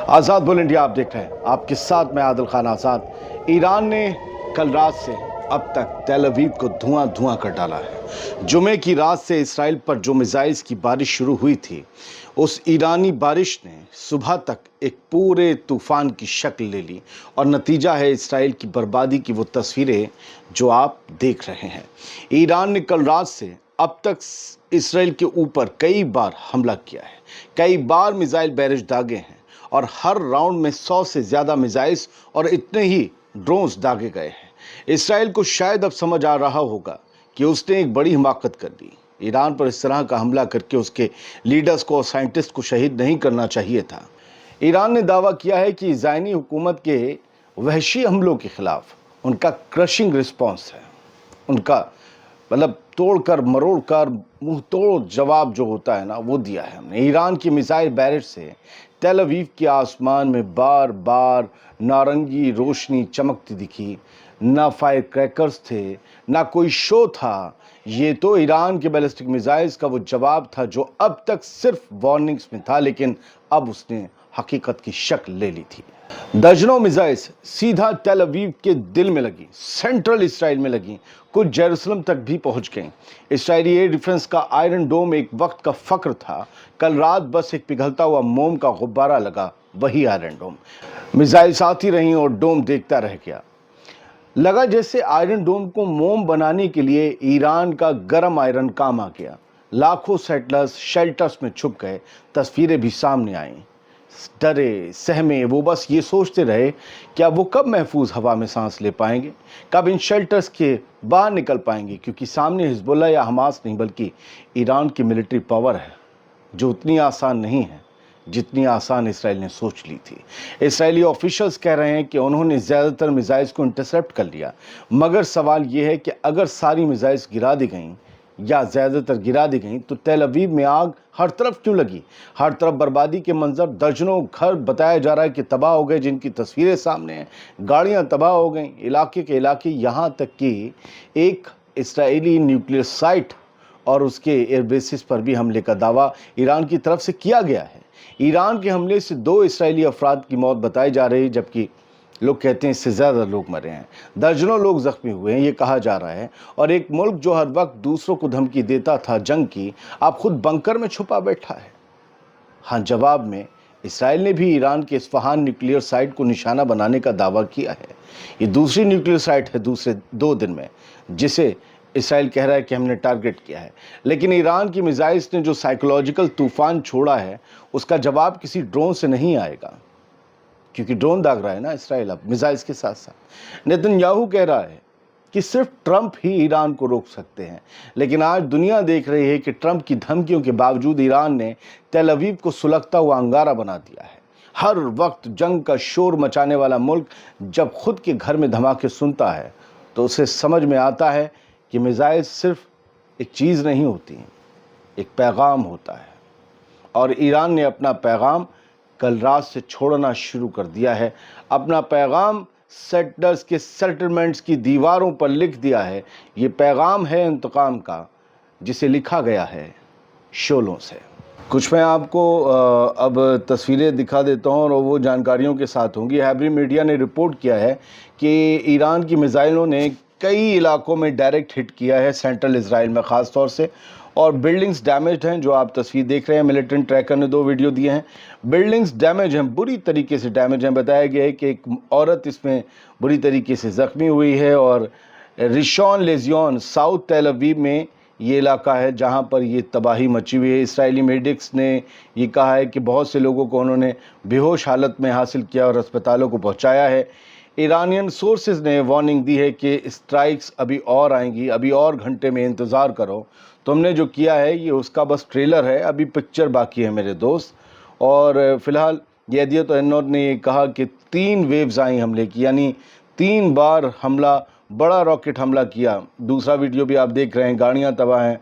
آزاد بول انڈیا آپ دیکھ رہے ہیں، آپ کے ساتھ میں عادل خان آزاد۔ ایران نے کل رات سے اب تک تیل اویو کو دھواں دھواں کر ڈالا ہے۔ جمعے کی رات سے اسرائیل پر جو میزائلز کی بارش شروع ہوئی تھی، اس ایرانی بارش نے صبح تک ایک پورے طوفان کی شکل لے لی، اور نتیجہ ہے اسرائیل کی بربادی کی وہ تصویریں جو آپ دیکھ رہے ہیں۔ ایران نے کل رات سے اب تک اسرائیل کے اوپر کئی بار حملہ کیا ہے، کئی بار میزائل بیرج داغے ہیں، اور ہر راؤنڈ میں 100 سے زیادہ میزائلز اور اتنے ہی ڈرونز داغے گئے ہیں۔ اسرائیل کو شاید اب سمجھ آ رہا ہوگا کہ اس نے ایک بڑی حماقت کر دی۔ ایران پر اس طرح کا حملہ کر کے اس کے لیڈرز کو اور سائنٹسٹ کو شہید نہیں کرنا چاہیے تھا۔ ایران نے دعویٰ کیا ہے کہ زائنی حکومت کے وحشی حملوں کے خلاف ان کا کرشنگ رسپانس ہے، ان کا توڑ کر مروڑ کر منہ توڑ جواب جو ہوتا ہے نا، وہ دیا ہے ہم نے۔ ایران کی میزائل بیرج سے تیل اویو کے آسمان میں بار بار نارنگی روشنی چمکتی دکھی۔ نہ فائر کریکرز تھے، نہ کوئی شو تھا۔ یہ تو ایران کے بیلسٹک میزائلز کا وہ جواب تھا جو اب تک صرف وارننگز میں تھا، لیکن اب اس نے حقیقت کی شکل لے لی تھی۔ درجنوں میزائلز سیدھا تیل اویو کے دل میں لگی، سینٹرل اسرائیل میں لگی، کچھ جیروسلم تک بھی پہنچ گئیں۔ اسرائیلی ایئر ڈیفنس کا آئرن ڈوم ایک وقت کا فخر تھا، کل رات بس ایک پگھلتا ہوا موم کا غبارہ لگا، وہی آئرن ڈوم۔ میزائلز آتی رہیں اور ڈوم دیکھتا رہ گیا۔ لگا جیسے آئرن ڈوم کو موم بنانے کے لیے ایران کا گرم آئرن کام آ گیا۔ لاکھوں سیٹلرز شیلٹرز میں چھپ گئے، تصویریں بھی سامنے آئیں۔ ڈرے سہمے وہ بس یہ سوچتے رہے کیا وہ کب محفوظ ہوا میں سانس لے پائیں گے، کب ان شیلٹرز کے باہر نکل پائیں گے، کیونکہ سامنے حزب اللہ یا حماس نہیں بلکہ ایران کی ملٹری پاور ہے، جو اتنی آسان نہیں ہے جتنی آسان اسرائیل نے سوچ لی تھی۔ اسرائیلی آفیشلز کہہ رہے ہیں کہ انہوں نے زیادہ تر میزائلز کو انٹرسیپٹ کر لیا، مگر سوال یہ ہے کہ اگر ساری میزائلز گرا دی گئیں یا زیادہ تر گرا دی گئیں تو تیل اویو میں آگ ہر طرف کیوں لگی؟ ہر طرف بربادی کے منظر، درجنوں گھر بتایا جا رہا ہے کہ تباہ ہو گئے، جن کی تصویریں سامنے ہیں، گاڑیاں تباہ ہو گئیں، علاقے کے علاقے، یہاں تک کہ ایک اسرائیلی نیوکلیئر سائٹ اور اس کے ایئر بیسز پر بھی حملے کا دعویٰ ایران کی طرف سے کیا گیا ہے۔ ایران کے حملے سے 2 اسرائیلی افراد کی موت بتائی جا رہی ہے، جبکہ لوگ کہتے ہیں اس سے زیادہ لوگ مرے ہیں، درجنوں لوگ زخمی ہوئے ہیں، یہ کہا جا رہا ہے۔ اور ایک ملک جو ہر وقت دوسروں کو دھمکی دیتا تھا جنگ کی، اب خود بنکر میں چھپا بیٹھا ہے۔ ہاں، جواب میں اسرائیل نے بھی ایران کے اصفہان نیوکلیئر سائٹ کو نشانہ بنانے کا دعویٰ کیا ہے۔ یہ دوسری نیوکلیئر سائٹ ہے دوسرے 2 دن میں، جسے اسرائیل کہہ رہا ہے کہ ہم نے ٹارگٹ کیا ہے، لیکن ایران کی میزائلز نے جو سائیکولوجیکل طوفان چھوڑا ہے، اس کا جواب کسی ڈرون سے نہیں آئے گا، کیونکہ ڈرون داغ رہا ہے نا اسرائیل اب میزائلز کے ساتھ ساتھ۔ نیتن یاہو کہہ رہا ہے کہ صرف ٹرمپ ہی ایران کو روک سکتے ہیں، لیکن آج دنیا دیکھ رہی ہے کہ ٹرمپ کی دھمکیوں کے باوجود ایران نے تیل اویو کو سلگتا ہوا انگارہ بنا دیا ہے۔ ہر وقت جنگ کا شور مچانے والا ملک جب خود کے گھر میں دھماکے سنتا ہے تو اسے سمجھ میں آتا ہے کہ میزائل صرف ایک چیز نہیں ہوتی، ایک پیغام ہوتا ہے، اور ایران نے اپنا پیغام کل رات سے چھوڑنا شروع کر دیا ہے۔ اپنا پیغام سیٹلرز کے سیٹلمنٹس کی دیواروں پر لکھ دیا ہے۔ یہ پیغام ہے انتقام کا، جسے لکھا گیا ہے شعلوں سے۔ کچھ میں آپ کو اب تصویریں دکھا دیتا ہوں اور وہ جانکاریوں کے ساتھ ہوں گی۔ ہیبری میڈیا نے رپورٹ کیا ہے کہ ایران کی میزائلوں نے کئی علاقوں میں ڈائریکٹ ہٹ کیا ہے، سینٹرل اسرائیل میں خاص طور سے، اور بلڈنگز ڈیمیجڈ ہیں، جو آپ تصویر دیکھ رہے ہیں۔ ملیٹنٹ ٹریکر نے 2 ویڈیو دیے ہیں، بلڈنگز ڈیمیج ہیں، بری طریقے سے ڈیمیج ہیں۔ بتایا گیا ہے کہ ایک عورت اس میں بری طریقے سے زخمی ہوئی ہے، اور ریشون لیزیون ساؤتھ تیل اویو میں یہ علاقہ ہے جہاں پر یہ تباہی مچی ہوئی ہے۔ اسرائیلی میڈکس نے یہ کہا ہے کہ بہت سے لوگوں کو انہوں نے بے ہوش حالت میں حاصل کیا اور اسپتالوں کو پہنچایا ہے۔ ایرانین سورسز نے وارننگ دی ہے کہ اسٹرائکس ابھی اور آئیں گی، ابھی اور گھنٹے میں انتظار کرو۔ تم نے جو کیا ہے یہ اس کا بس ٹریلر ہے، ابھی پکچر باقی ہے میرے دوست۔ اور فی الحال یدیت انور نے یہ کہا کہ 3 ویوز آئیں حملے کی، یعنی 3 بار حملہ، بڑا راکٹ حملہ کیا۔ دوسرا ویڈیو بھی آپ دیکھ رہے ہیں، گاڑیاں تباہ ہیں،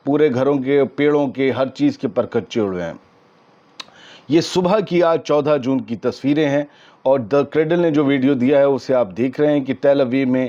پورے گھروں کے، پیڑوں کے، ہر چیز کے پر کچے اڑے ہیں۔ یہ صبح کی آج 14 جون کی تصویریں ہیں، اور دا کریڈل نے جو ویڈیو دیا ہے اسے آپ دیکھ رہے ہیں کہ تیل اویو میں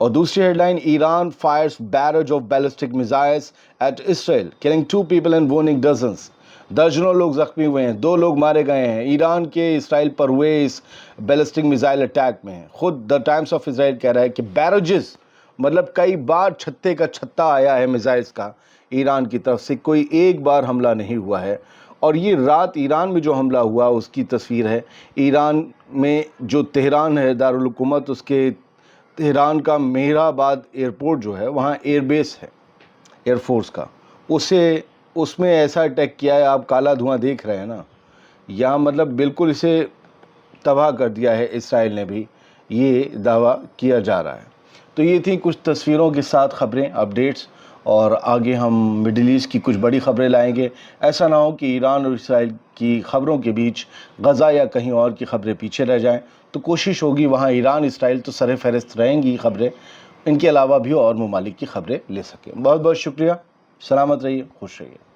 اور دوسری headline Iran fires barrage of ballistic missiles at Israel killing 2 people and wounding dozens. درجنوں لوگ زخمی ہوئے ہیں، 2 لوگ مارے گئے ہیں ایران کے اسرائیل پر ہوئے اس بیلسٹک میزائل اٹیک میں. خود دا ٹائمز آف اسرائیل کہہ رہا ہے کہ بیرجز مطلب کئی بار چھتے کا چھتا آیا ہے میزائلز کا ایران کی طرف سے، کوئی ایک بار حملہ نہیں ہوا ہے. اور یہ رات ایران میں جو حملہ ہوا اس کی تصویر ہے. ایران میں جو تہران ہے دارالحکومت، اس کے تہران کا مہر آباد ایئرپورٹ جو ہے وہاں ایئر بیس ہے ایئر فورس کا، اس میں ایسا اٹیک کیا ہے. آپ کالا دھواں دیکھ رہے ہیں نا یہاں، مطلب بالکل اسے تباہ کر دیا ہے اسرائیل نے بھی، یہ دعویٰ کیا جا رہا ہے. تو یہ تھی کچھ تصویروں کے ساتھ خبریں، اپڈیٹس، اور آگے ہم مڈل ایسٹ کی کچھ بڑی خبریں لائیں گے. ایسا نہ ہو کہ ایران اور اسرائیل کی خبروں کے بیچ غزہ یا کہیں اور کی خبریں پیچھے رہ جائیں. تو کوشش ہوگی وہاں ایران اسرائیل تو سر فہرست رہیں گی خبریں، ان کے علاوہ بھی اور ممالک کی خبریں لے سکیں. بہت بہت شکریہ، سلامت رہیے، خوش رہیے.